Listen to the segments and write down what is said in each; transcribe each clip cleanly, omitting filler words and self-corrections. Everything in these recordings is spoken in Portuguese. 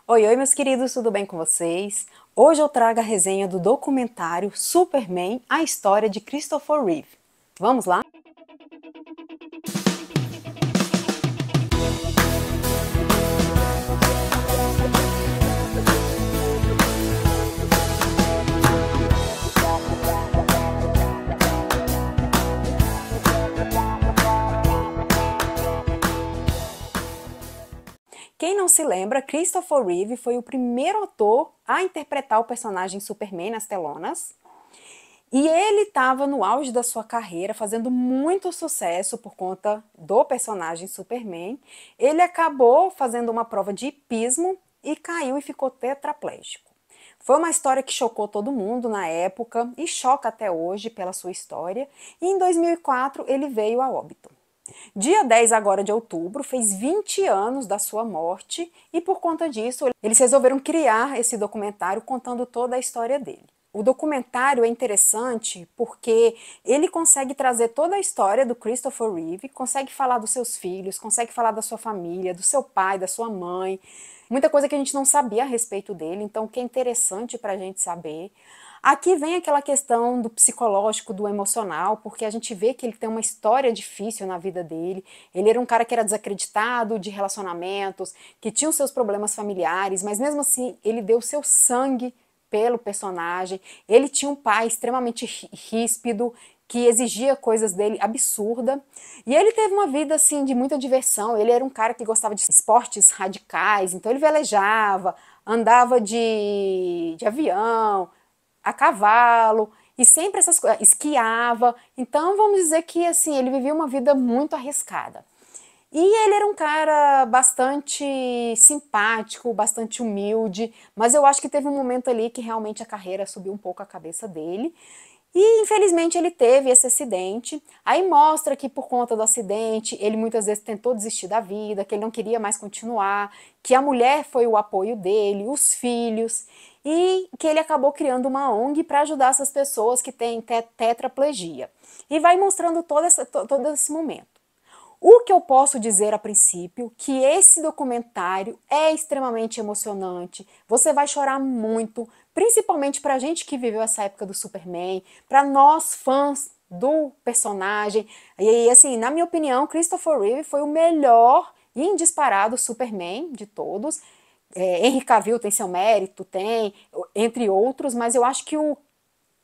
Oi, oi, meus queridos, tudo bem com vocês? Hoje eu trago a resenha do documentário Superman, a história de Christopher Reeve. Vamos lá? Quem não se lembra, Christopher Reeve foi o primeiro ator a interpretar o personagem Superman nas telonas. E ele estava no auge da sua carreira, fazendo muito sucesso por conta do personagem Superman. Ele acabou fazendo uma prova de hipismo e caiu e ficou tetraplégico. Foi uma história que chocou todo mundo na época e choca até hoje pela sua história. E em 2004 ele veio a óbito. Dia 10 agora de outubro, fez 20 anos da sua morte e por conta disso eles resolveram criar esse documentário contando toda a história dele. O documentário é interessante porque ele consegue trazer toda a história do Christopher Reeve, consegue falar dos seus filhos, consegue falar da sua família, do seu pai, da sua mãe, muita coisa que a gente não sabia a respeito dele, então que é interessante para a gente saber. Aqui vem aquela questão do psicológico, do emocional, porque a gente vê que ele tem uma história difícil na vida dele. Ele era um cara que era desacreditado de relacionamentos, que tinha os seus problemas familiares, mas mesmo assim ele deu seu sangue pelo personagem. Ele tinha um pai extremamente ríspido, que exigia coisas dele absurda. E ele teve uma vida assim de muita diversão. Ele era um cara que gostava de esportes radicais, então ele velejava, andava de avião, a cavalo, e sempre essas coisas, esquiava. Então vamos dizer que assim, ele vivia uma vida muito arriscada. E ele era um cara bastante simpático, bastante humilde, mas eu acho que teve um momento ali que realmente a carreira subiu um pouco a cabeça dele. E infelizmente ele teve esse acidente. Aí mostra que por conta do acidente ele muitas vezes tentou desistir da vida, que ele não queria mais continuar, que a mulher foi o apoio dele, os filhos, e que ele acabou criando uma ONG para ajudar essas pessoas que têm tetraplegia. E vai mostrando todo esse momento. O que eu posso dizer a princípio, que esse documentário é extremamente emocionante, você vai chorar muito, principalmente pra gente que viveu essa época do Superman, pra nós fãs do personagem. E assim, na minha opinião, Christopher Reeve foi o melhor e indisparado Superman de todos. Henry Cavill tem seu mérito, tem, entre outros, mas eu acho que o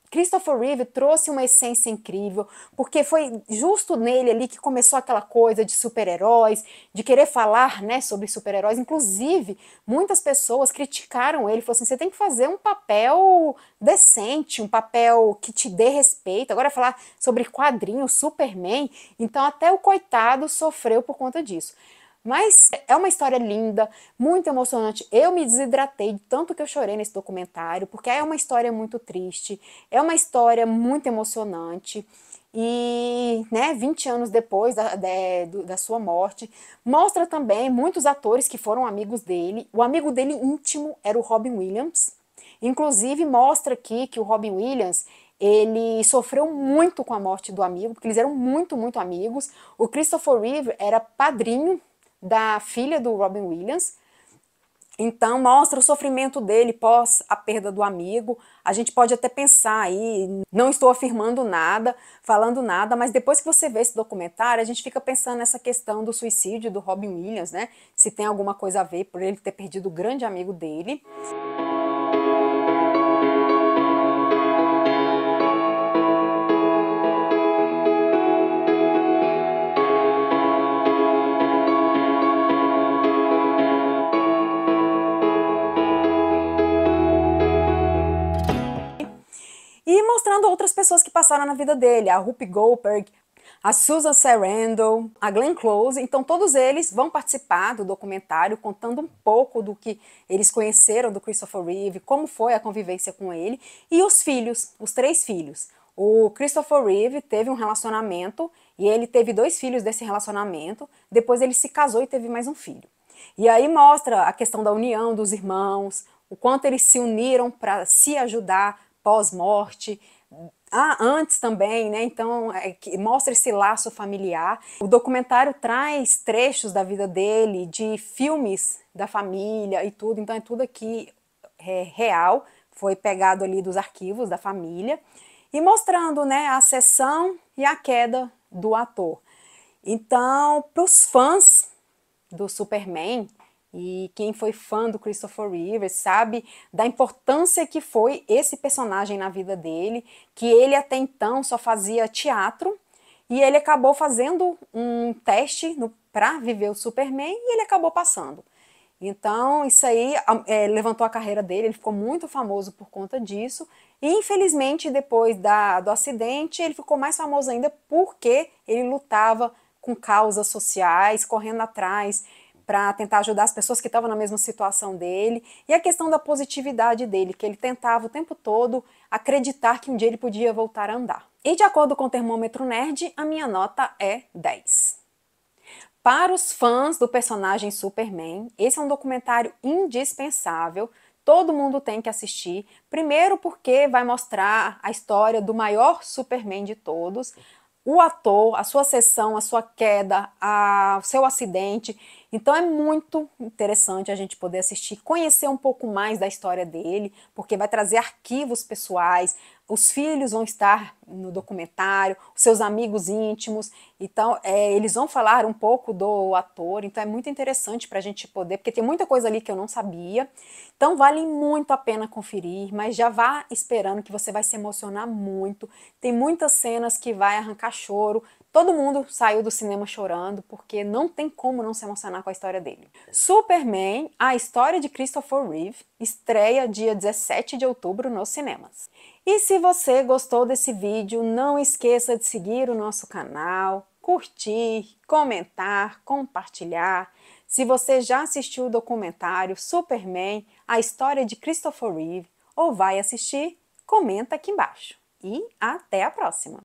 Christopher Reeve trouxe uma essência incrível, porque foi justo nele ali que começou aquela coisa de super-heróis, de querer falar, né, sobre super-heróis. Inclusive, muitas pessoas criticaram ele, falaram assim, você tem que fazer um papel decente, um papel que te dê respeito. Agora falar sobre quadrinhos, Superman, então até o coitado sofreu por conta disso. Mas é uma história linda, muito emocionante. Eu me desidratei de tanto que eu chorei nesse documentário, porque é uma história muito triste, é uma história muito emocionante. E, né, 20 anos depois da sua morte, mostra também muitos atores que foram amigos dele. O amigo dele íntimo era o Robin Williams. Inclusive, mostra aqui que o Robin Williams ele sofreu muito com a morte do amigo, porque eles eram muito, muito amigos. O Christopher Reeve era padrinho da filha do Robin Williams, então mostra o sofrimento dele pós a perda do amigo. A gente pode até pensar aí, não estou afirmando nada, falando nada, mas depois que você vê esse documentário, a gente fica pensando nessa questão do suicídio do Robin Williams, né? Se tem alguma coisa a ver por ele ter perdido o grande amigo dele. E mostrando outras pessoas que passaram na vida dele, a Whoopi Goldberg, a Susan Sarandon, a Glenn Close. Então todos eles vão participar do documentário, contando um pouco do que eles conheceram do Christopher Reeve, como foi a convivência com ele, e os filhos, os 3 filhos. O Christopher Reeve teve um relacionamento, e ele teve 2 filhos desse relacionamento, depois ele se casou e teve mais um filho. E aí mostra a questão da união dos irmãos, o quanto eles se uniram para se ajudar pós-morte, antes também, né? Então mostra esse laço familiar. O documentário traz trechos da vida dele, de filmes da família e tudo, então é tudo aqui real, foi pegado ali dos arquivos da família, e mostrando, né, a ascensão e a queda do ator. Então, para os fãs do Superman, e quem foi fã do Christopher Reeve sabe da importância que foi esse personagem na vida dele, que ele até então só fazia teatro, e ele acabou fazendo um teste para viver o Superman e ele acabou passando. Então, isso aí levantou a carreira dele, ele ficou muito famoso por conta disso. E, infelizmente, depois do acidente, ele ficou mais famoso ainda porque ele lutava com causas sociais, correndo atrás para tentar ajudar as pessoas que estavam na mesma situação dele. E a questão da positividade dele, que ele tentava o tempo todo acreditar que um dia ele podia voltar a andar. E, de acordo com o Termômetro Nerd, a minha nota é 10. Para os fãs do personagem Superman, esse é um documentário indispensável, todo mundo tem que assistir. Primeiro porque vai mostrar a história do maior Superman de todos, o ator, a sua ascensão, a sua queda, o seu acidente. Então é muito interessante a gente poder assistir, conhecer um pouco mais da história dele, porque vai trazer arquivos pessoais, os filhos vão estar no documentário, os seus amigos íntimos, então eles vão falar um pouco do ator, então é muito interessante para a gente poder, porque tem muita coisa ali que eu não sabia, então vale muito a pena conferir, mas já vá esperando que você vai se emocionar muito, tem muitas cenas que vai arrancar choro, todo mundo saiu do cinema chorando, porque não tem como não se emocionar com a história dele. Superman, a história de Christopher Reeve, estreia dia 17 de outubro nos cinemas. E se você gostou desse vídeo, não esqueça de seguir o nosso canal, curtir, comentar, compartilhar. Se você já assistiu o documentário Superman, a história de Christopher Reeve, ou vai assistir, comenta aqui embaixo. E até a próxima!